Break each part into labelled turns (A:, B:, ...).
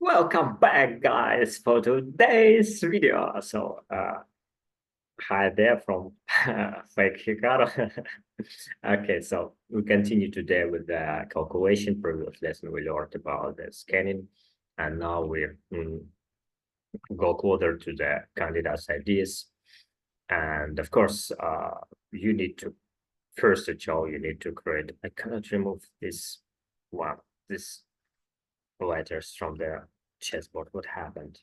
A: Welcome back, guys, for today's video. Hi there from Fake Ricardo. Okay, so we continue today with the calculation. Previous lesson we learned about the scanning, and now we go closer to the candidate's ideas. And of course, you need to first of all you need to create. I cannot remove this letters from the chessboard. What happened?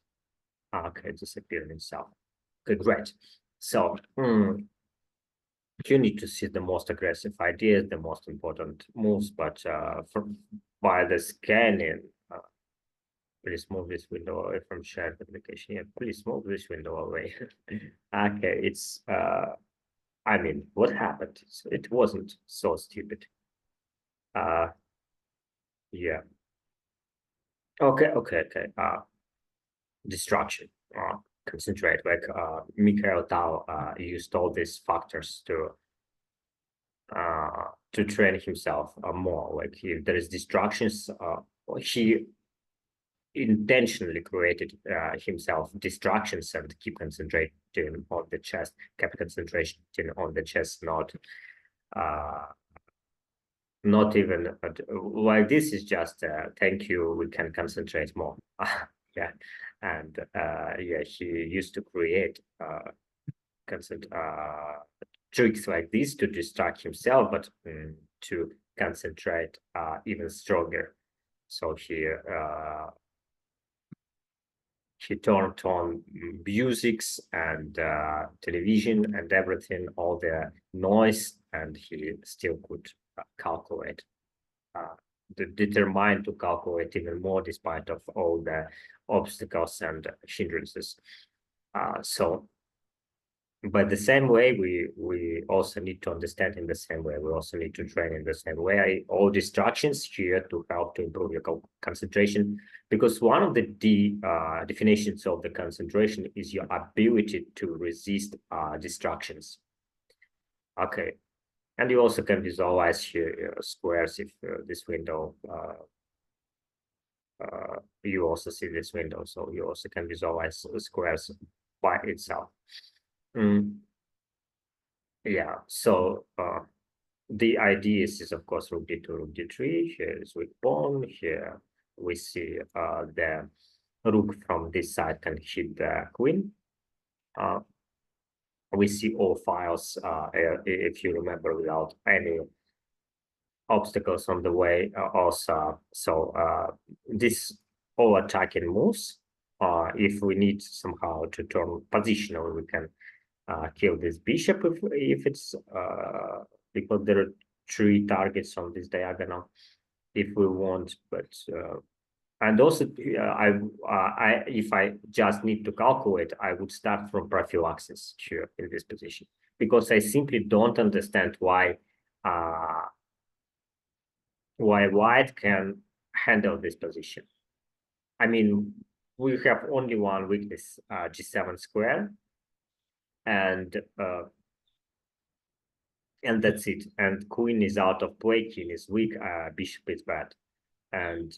A: Okay, disappeared itself. Okay, great. So you need to see the most aggressive ideas, the most important moves, but by the scanning, please move this window away from shared application. Yeah, please move this window away. Okay, it's I mean, what happened? It wasn't so stupid. Yeah. Okay. Distraction. Concentrate. Like Mikhail Tal used all these factors to train himself more. Like if there is distractions, he intentionally created himself distractions and keep concentrating on the chess, kept concentration on the chess, not even like this is just thank you, we can concentrate more. Yeah, and yeah, he used to create tricks like this to distract himself, but to concentrate even stronger. So he turned on musics and television and everything, all the noise, and he still could calculate, determined to calculate even more despite of all the obstacles and hindrances. So but the same way we also need to understand in the same way, we also need to train in the same way. All distractions here to help to improve your concentration, because one of the definitions of the concentration is your ability to resist distractions. Okay, and you also can visualize here squares if this window you also see this window, so you also can visualize squares by itself. Yeah, so the idea is of course rook d2, rook d3. Here is weak pawn. Here we see the rook from this side can hit the queen. We see all files, if you remember, without any obstacles on the way also. So this all attacking moves. If we need somehow to turn positional, we can kill this bishop if it's because there are three targets on this diagonal if we want, but and also I if I just need to calculate, I would start from prophylaxis here in this position, because I simply don't understand why white can handle this position. I mean, we have only one weakness, g7 square, and that's it. And queen is out of play, king is weak, bishop is bad, and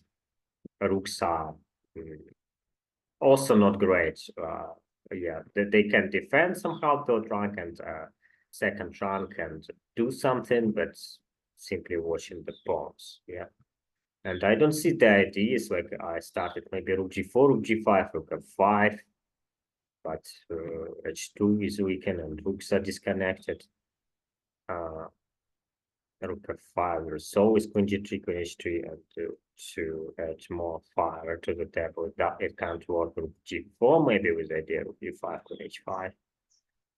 A: rooks are also not great. Yeah, they can defend somehow third rank and second rank and do something, but simply watching the pawns. Yeah, and I don't see the ideas. Like I started maybe rook g4, rook g5, rook f5, but h2 is weakened and rooks are disconnected. Rook f5, there's always queen g3, queen h3, and to add more fire to the table. That it can't work with g4, maybe with the idea of g5, queen h5.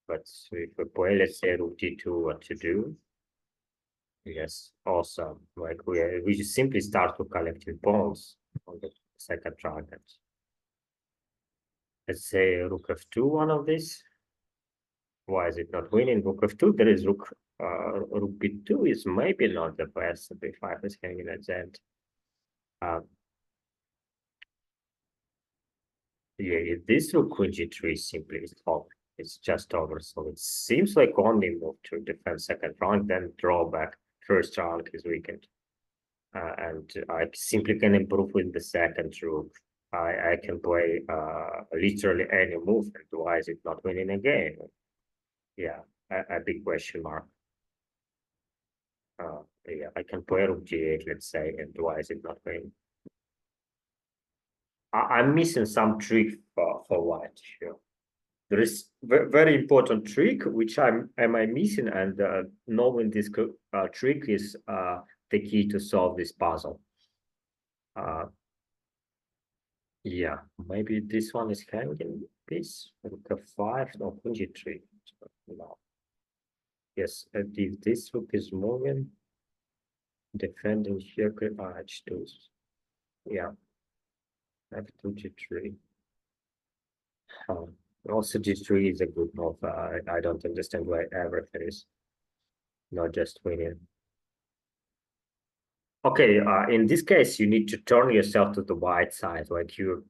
A: But if we play, let's say rook d2, what to do? Yes, awesome. Like we just simply start to collecting pawns on the second target. Let's say rook f2, one of these. Why is it not winning? Rook f2, there is rook b2 is maybe not the best. b5 is hanging at the end. Yeah, this rook queen g3 simply is over. It's just over. So it seems like only move to defend second rank, then draw back. First rank is weakened. And I simply can improve with the second rook. I can play literally any move, and why is it not winning a game? Yeah, a big question mark. Yeah, I can play rook g8, let's say, and why is it not winning? I'm missing some trick for white here. There is very important trick which am I missing, and knowing this trick is the key to solve this puzzle. Uh, yeah, maybe this one is hanging piece. Rook f5, no, queen g3. No. Yes, if this rook is moving, defending here, h2. Yeah, f2 g3. Also, g3 is a good move. I don't understand why everything is not just winning. Okay, in this case, you need to turn yourself to the white side, like you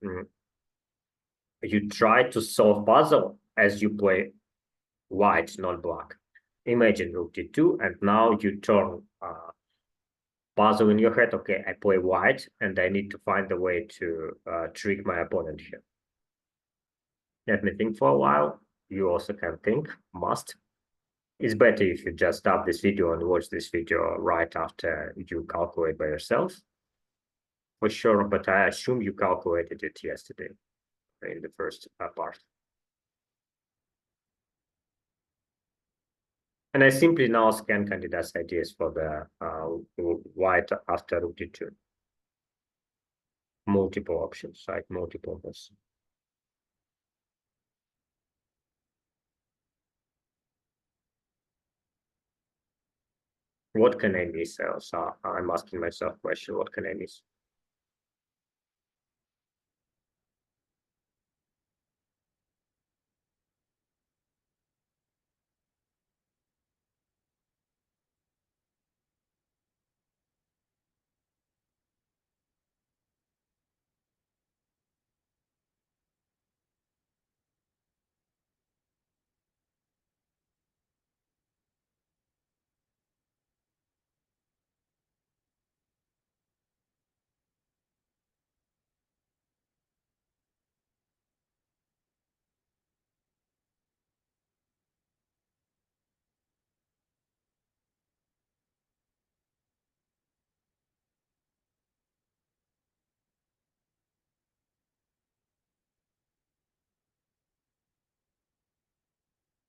A: try to solve puzzle as you play white, not black. Imagine rook d2, and now you turn puzzle in your head. Okay, I play white, and I need to find a way to trick my opponent here. Let me think for a while. You also can think, must. It's better if you just stop this video and watch this video right after you calculate by yourself. For sure, but I assume you calculated it yesterday in the first part. And I simply now scan candidates ideas for the white after rook d2. Multiple options, like multiple moves. What can I miss? So I'm asking myself question, what can I miss?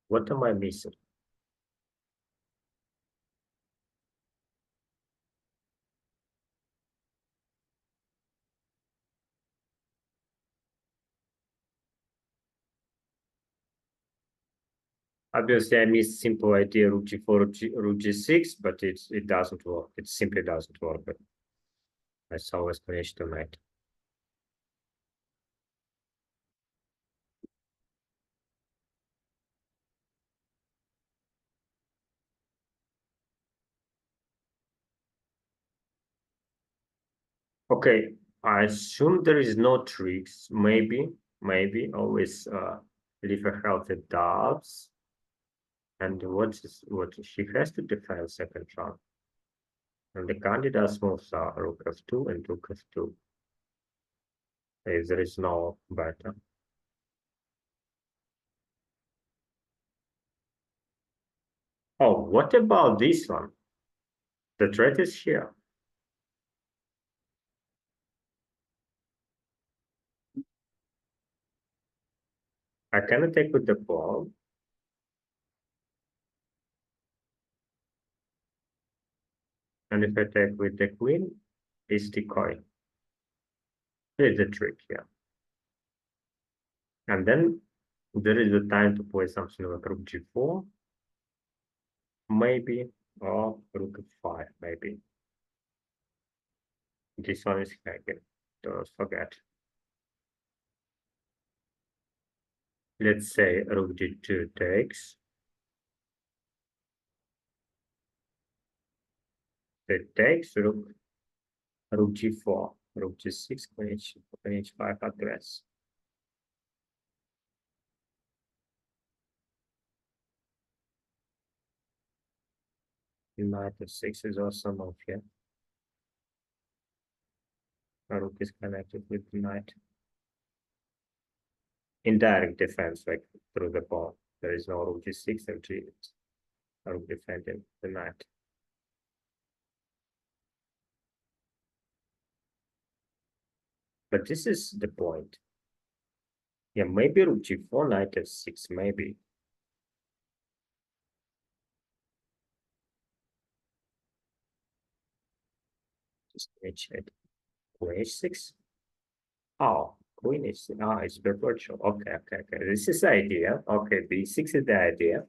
A: What am I missing? Obviously, I missed simple idea rook g4, rook g6, but it doesn't work. It simply doesn't work. But I saw explanation tonight. Okay, I assume there is no tricks. Maybe always leave a healthy doubts. And what she has to defend second round. And the candidates moves are rook f2 and rook f2. If there is no better. Oh, what about this one? The threat is here. I can attack with the pawn. And if I attack with the queen, it's decoy. It's a trick, yeah. And then there is a time to play something like rook g4, maybe, or rook f5, maybe. This one is hacking. Don't forget. Let's say rook g2 takes. It takes rook g4, rook g6, queen h5 address. Knight f6 is also an option. Rook is connected with the knight. indirect defense, like through the pawn. There is no rook g6 and rook defending the knight. But this is the point. Yeah, maybe rook g4, knight f6, maybe. Just h8, queen h6. Oh, queen h6. Ah, it's virtual. Okay. This is the idea. Okay, b6 is the idea.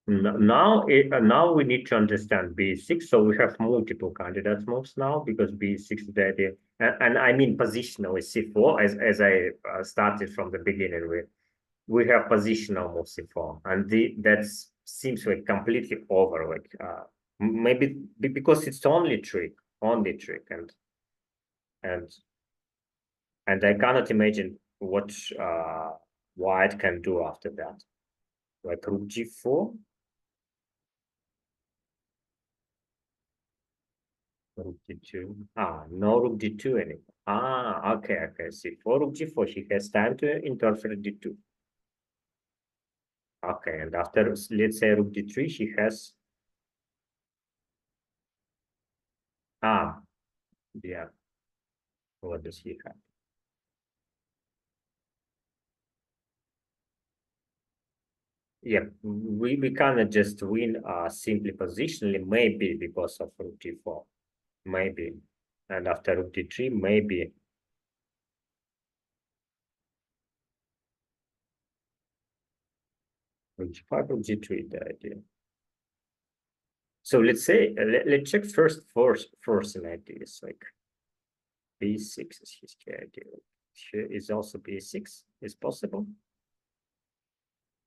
A: Now we need to understand b6. So we have multiple candidate moves now because b6 is the idea, and I mean positional is c4. As I started from the beginning with, we have positional move c4, and that seems like completely over. Like maybe because it's only trick, and and I cannot imagine what white can do after that. Like rook g4. Rook d2. Ah, no rook d2 anymore. Ah, okay. See, for rook g4, she has time to interfere d2. Okay, and after, let's say rook d3, she has. Ah, yeah. What does he have? Yeah, we cannot just win simply positionally, maybe because of rook d4. Maybe. And after rook d3, maybe. Rook g5, rook g3, the idea. So let's say, let's check first forcing ideas, like b6 is his key idea. Here is also b6. Is possible?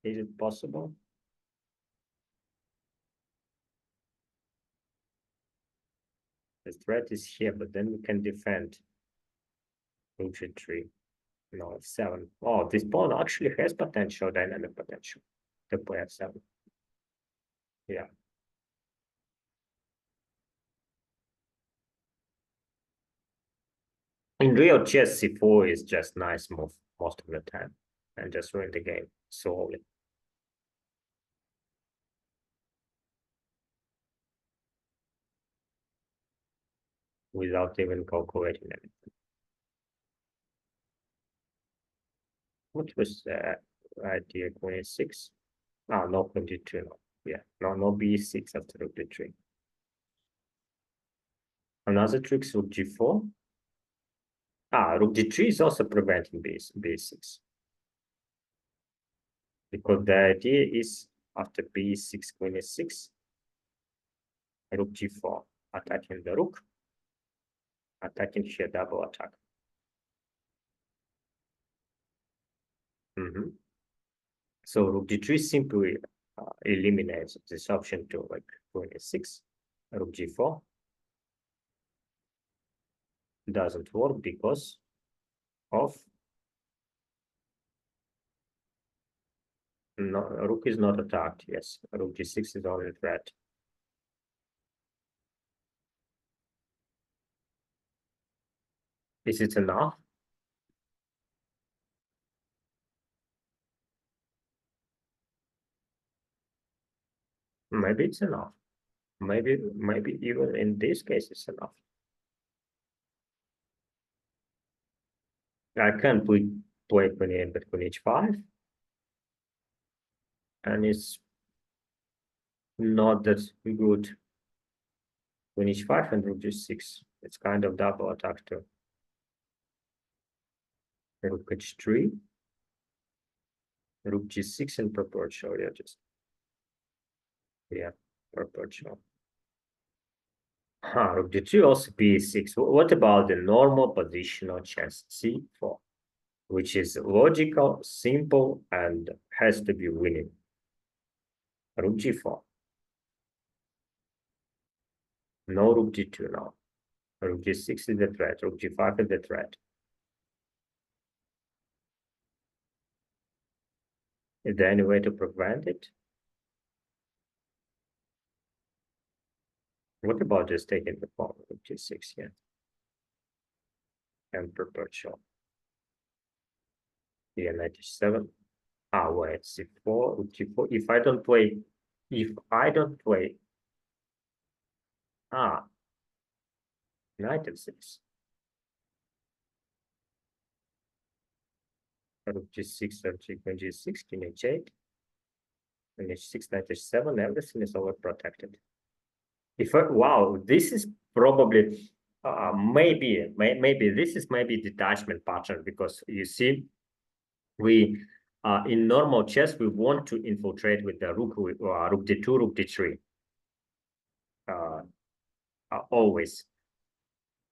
A: Is it possible? The threat is here, but then we can defend rook g3. No, f7. Oh, this pawn actually has potential, dynamic potential. The play f7. Yeah. In real chess, c4 is just nice move most of the time, and just win the game slowly without even calculating anything. What was the idea? Queen e6. Ah, no, queen d2. No. Yeah, no b6 after rook d3. Another trick is rook g4. Ah, rook d3 is also preventing b6. Because the idea is after b6, queen e6, rook g4, attacking the rook, attacking here, double attack. So rook d3 simply eliminates this option to like queen e6, rook g4. Doesn't work because of no, rook is not attacked. Yes, rook g6 is only threat. Is it enough? Maybe it's enough. Maybe even in this case it's enough. I can play queen a but queen h5, and it's not that good. Queen h5 and rook g6. It's kind of double attack too. Rook h3, rook g6 and proportional. Yeah, proportional. Rook d2 also b6. What about the normal positional chess c4, which is logical, simple, and has to be winning? Rook g4. No rook g2 now. Rook g6 is the threat. Rook g5 is the threat. Is there any way to prevent it? What about just taking the pawn? Rook g6 here. and perpetual. Yeah, 97. Ah, wait, c4, rook g4. If I don't play, knight f6. Rook g6, and queen g6, king h8, and h6, knight h7, everything is overprotected. Wow, this is probably, maybe this is maybe detachment pattern, because you see, we in normal chess we want to infiltrate with the rook d2, rook d3, always,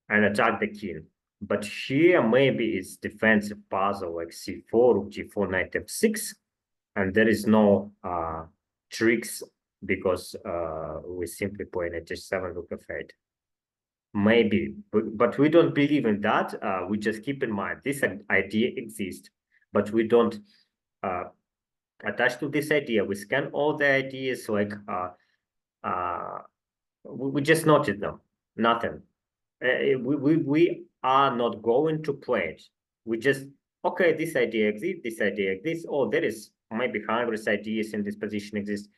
A: and attack the king. But here maybe it's defensive puzzle like c4, rook g4, knight f6, and there is no tricks, because we simply play knight h7, rook f8. Maybe, but we don't believe in that. We just keep in mind this idea exists, but we don't attach to this idea. We scan all the ideas, like we just noted them. Nothing. We are not going to play it. We just, okay, this idea exists, this idea exists. Oh, there is maybe hundreds ideas in this position exist,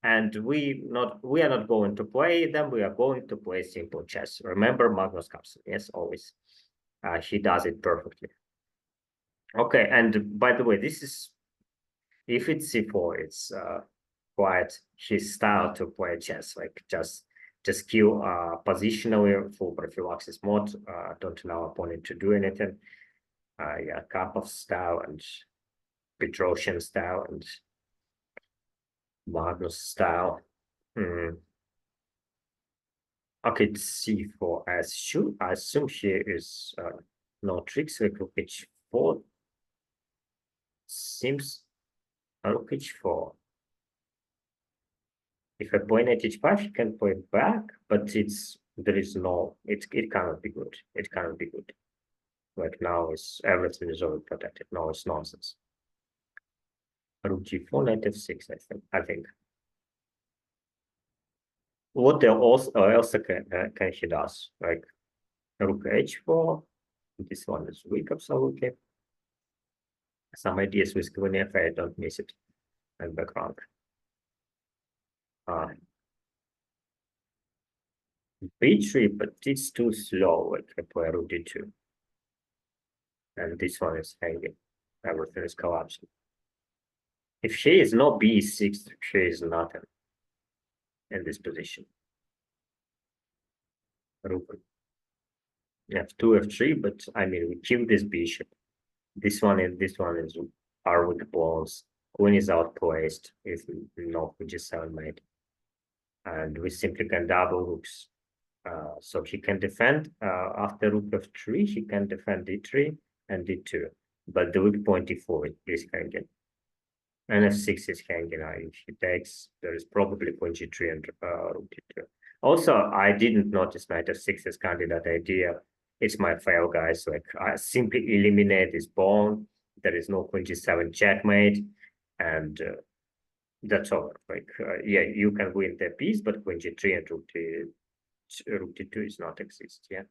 A: and we are not going to play them. We are going to play simple chess. Remember Magnus Carlsen? Yes, always. He does it perfectly. Okay, and by the way, this is, if it's c4, it's quite his style to play chess, like just kill positionally, full prophylaxis mode, don't allow opponent to do anything. Yeah, Karpov style and Petrosian style and Magnus style. Okay, it's c4. I assume here is no tricks. Like rook h4 seems rook h4. If I play knight h5, you can play back, but there is no, it cannot be good. It cannot be good. Like now everything is overprotected. No, it's nonsense. Rook g4, knight f6, I think. What else can he does? Like rook h4. This one is weak, absolutely. Some ideas with queen f8, don't miss it. And background. B3, but it's too slow. Like I play rook d2. And this one is hanging. Everything is collapsing. If she is not b6, she is nothing in this position. Rook f2, f3, but I mean, we kill this bishop. This one is are weak pawns. Queen is outplaced if no g7 mate. And we simply can double rooks. So he can defend after rook f3, he can defend d3 and d2. But the weak point d4 is hanging. And f6 is hanging. If he takes, there is probably point g3 and rook d2. Also, I didn't notice knight f6 as candidate idea. It's my fail, guys. Like I simply eliminate this pawn. There is no queen g7 checkmate, and that's all. Like yeah, you can win the piece, but queen g3 and rook d2 is not exist. Yeah,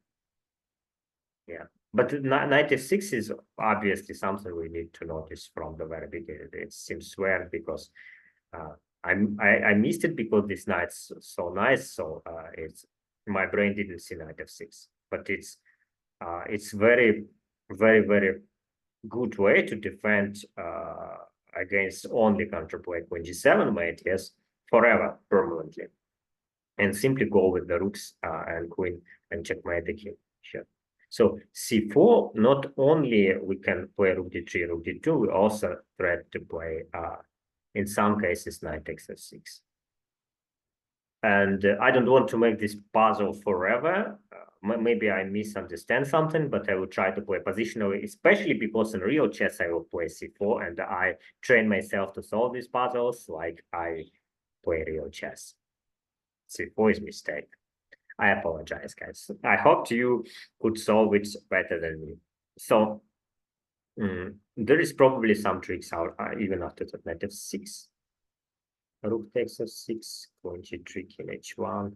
A: yeah. But knight f6 is obviously something we need to notice from the very beginning. It seems weird because I missed it because this knight's so nice. So it's my brain didn't see knight f6, but it's very, very, very good way to defend against only counterplay queen g7 mate, yes, forever, permanently, and simply go with the rooks and queen and checkmate the king. Sure. So c4, not only we can play rook d3, rook d2, we also try to play, in some cases, knight takes f6. And I don't want to make this puzzle forever. Maybe I misunderstand something, but I will try to play positionally, especially because in real chess I will play c4, and I train myself to solve these puzzles like I play real chess. C4 is mistake. I apologize, guys. I hoped you could solve it better than me. So there is probably some tricks out even after the knight f6. Rook takes f6, queen g3, king h1.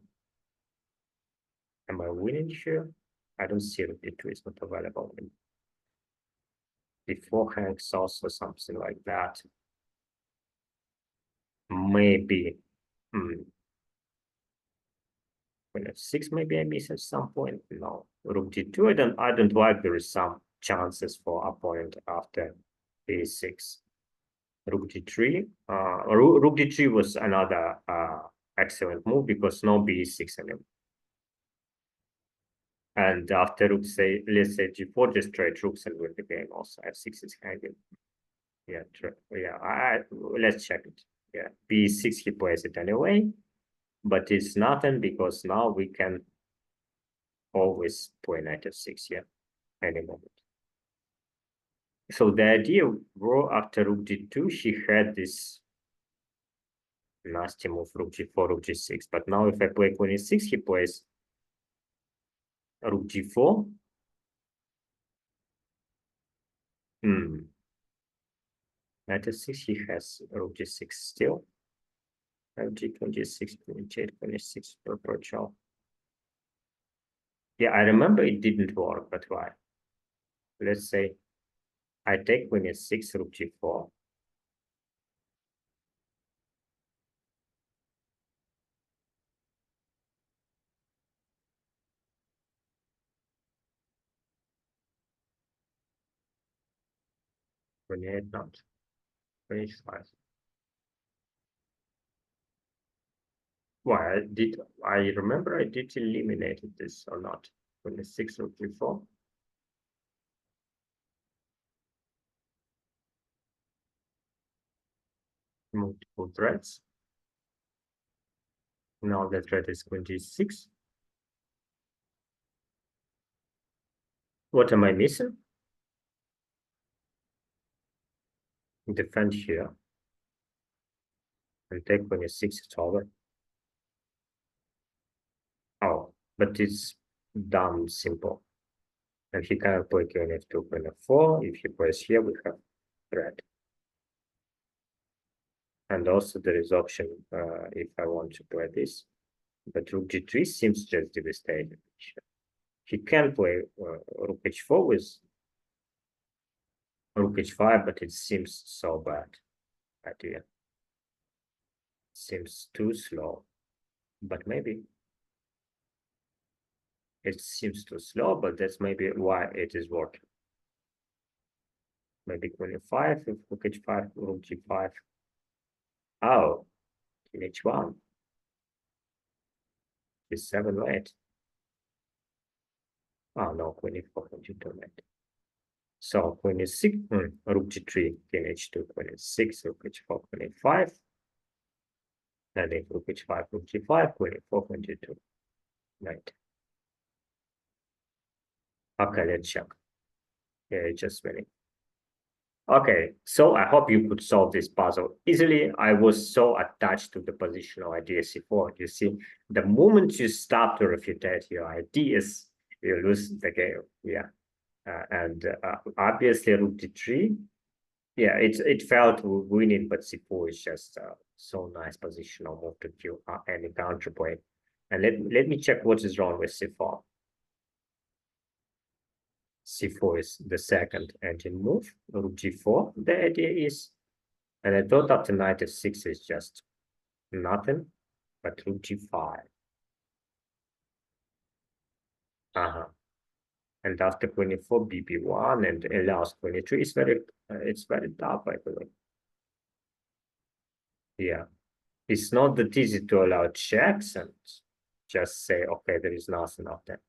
A: Am I winning here? I don't see rook d2 is not available. Before hangs also something like that. Maybe when f6 maybe I miss at some point. No, rook d2. I don't like there is some chances for opponent after a6. Rook d3. Rook d3 was another excellent move because no b6 anymore. And after rook say, let's say g4, just trade rooks and win the game. Also f6 is hanging. Yeah, yeah. Let's check it. Yeah, b6 he plays it anyway, but it's nothing because now we can always play knight f6. Yeah, any moment. So the idea, bro, after rook d2, she had this nasty move rook g4, rook g6. But now if I play queen e6, he plays rook g4. Knight f6, he has rook g6 still. g26, queen h8, queen h6 per approach. Yeah, I remember it didn't work, but why? Let's say I take queen h6, rook g4. Queen e8 not. Queen h5. Why I remember I did eliminated this or not? Queen h6, rook g4. Multiple threads. Now the thread is queen g6. What am I missing? Defend here. And take queen e6, it's over. Oh, but it's dumb simple. And he cannot play queen f2, queen f4. If he plays here, we have thread. And also there is option if I want to play this. But rook g3 seems just devastated. He can play rook h4 with rook h5, but it seems so bad idea. Seems too slow, but maybe it seems too slow, but that's maybe why it is working. Maybe queen f5, if rook h5, rook g5. Oh, king h1. G7 late. Oh no, queen e4, queen g2 late. So queen e6, rook g3, king h2, queen e6, rook h4, queen e5. And if rook h5, rook g5, queen e4, queen g2. Right. Okay, let's check. Yeah, it's just winning. Okay, so I hope you could solve this puzzle easily. I was so attached to the positional idea c4. You see, the moment you stop to refute your ideas, you lose the game. Yeah, and obviously rook d3. Yeah, it felt winning, but c4 is just so nice positional move to kill any counterplay. And let me check what is wrong with c4. c4 is the second engine move. Rook g4. The idea is, and I thought after knight f6 is just nothing, but rook g5. And after queen e4, bb1, and allows queen e3. It's very tough, I believe. Yeah, it's not that easy to allow checks and just say, okay, there is nothing after.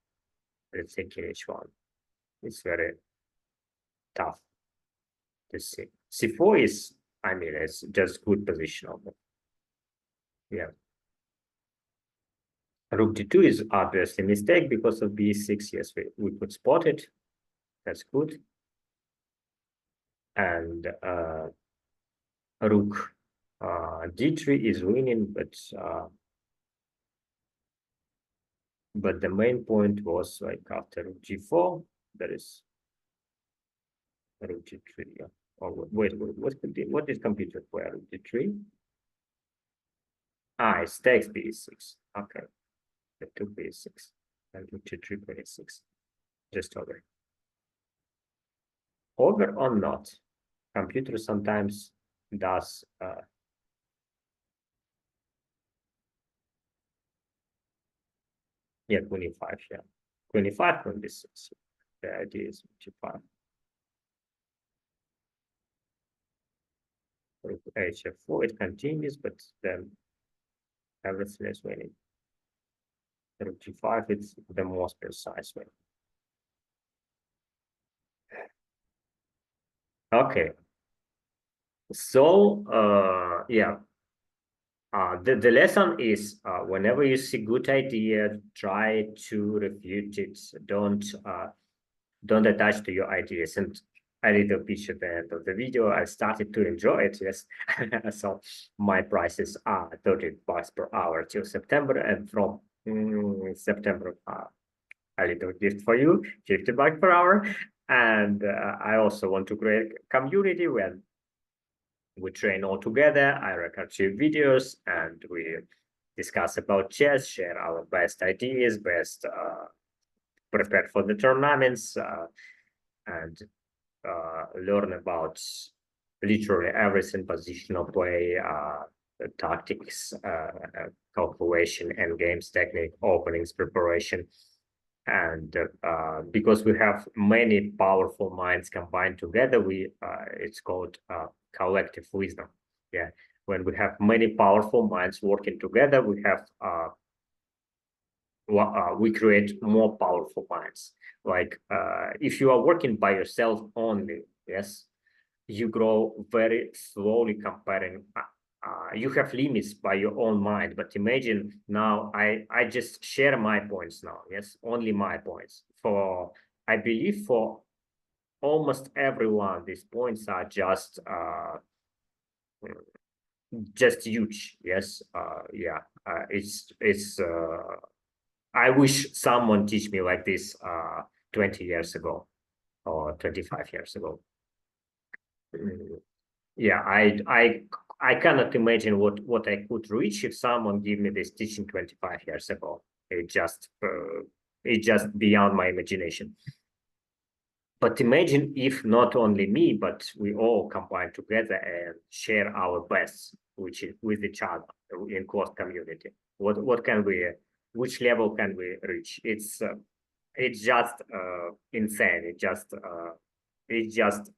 A: Let's say king h1. It's very tough to see. c4 is, I mean, it's just good position of it. Yeah. Rook d2 is obviously a mistake because of b6. Yes, we could spot it. That's good. And rook d3 is winning, but the main point was like after rook g4, there is rook g3. Yeah. Oh, wait, what is computer for rook d3? It takes b6. Okay, it took b6 and rook g3, queen e6. just over. Over or not? Computer sometimes does yeah, 25, yeah. 25, 26. The idea is 25. With HF4, it continues, but then everything is winning. 35, it's the most precise way. Okay. So, yeah, the lesson is whenever you see good idea, try to refute it. Don't attach to your ideas. And a little pitch at the end of the video, I started to enjoy it. Yes, so my prices are $30 per hour till September, and from September, a little gift for you, $50 per hour. And I also want to create a community where we train all together. I record 2 videos and we discuss about chess, share our best ideas, best prepare for the tournaments, and learn about literally everything: positional play, tactics, calculation, and games technique, openings, preparation. And because we have many powerful minds combined together, it's called collective wisdom. Yeah, when we have many powerful minds working together, we create more powerful minds. Like if you are working by yourself only, yes, you grow very slowly comparing. You have limits by your own mind, but imagine now I just share my points now. Yes, only my points. For I believe for almost everyone, these points are just huge. Yes, yeah, it's. I wish someone teach me like this 20 years ago or 25 years ago. Yeah, I cannot imagine what I could reach if someone give me this teaching 25 years ago. It's just beyond my imagination. But imagine if not only me, but we all combine together and share our best, which is with each other in close community. What can we? Which level can we reach? It's just insane. It's just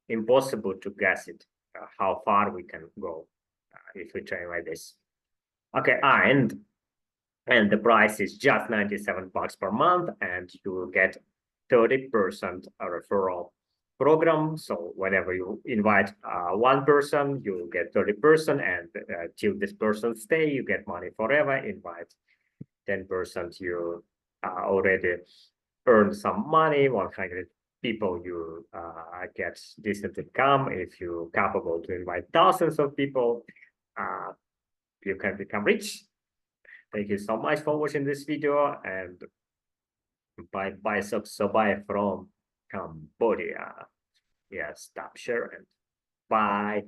A: impossible to guess it, how far we can go if we train like this. Okay, and the price is just $97 per month, and you will get 30% referral program. So whenever you invite one person, you will get 30%, and till this person stay, you get money forever. Invite 10%, you already earn some money. 100 people, you get decent income. If you're capable to invite thousands of people, you can become rich. Thank you so much for watching this video, and bye so bye from Cambodia. Yeah, stop sharing. Bye.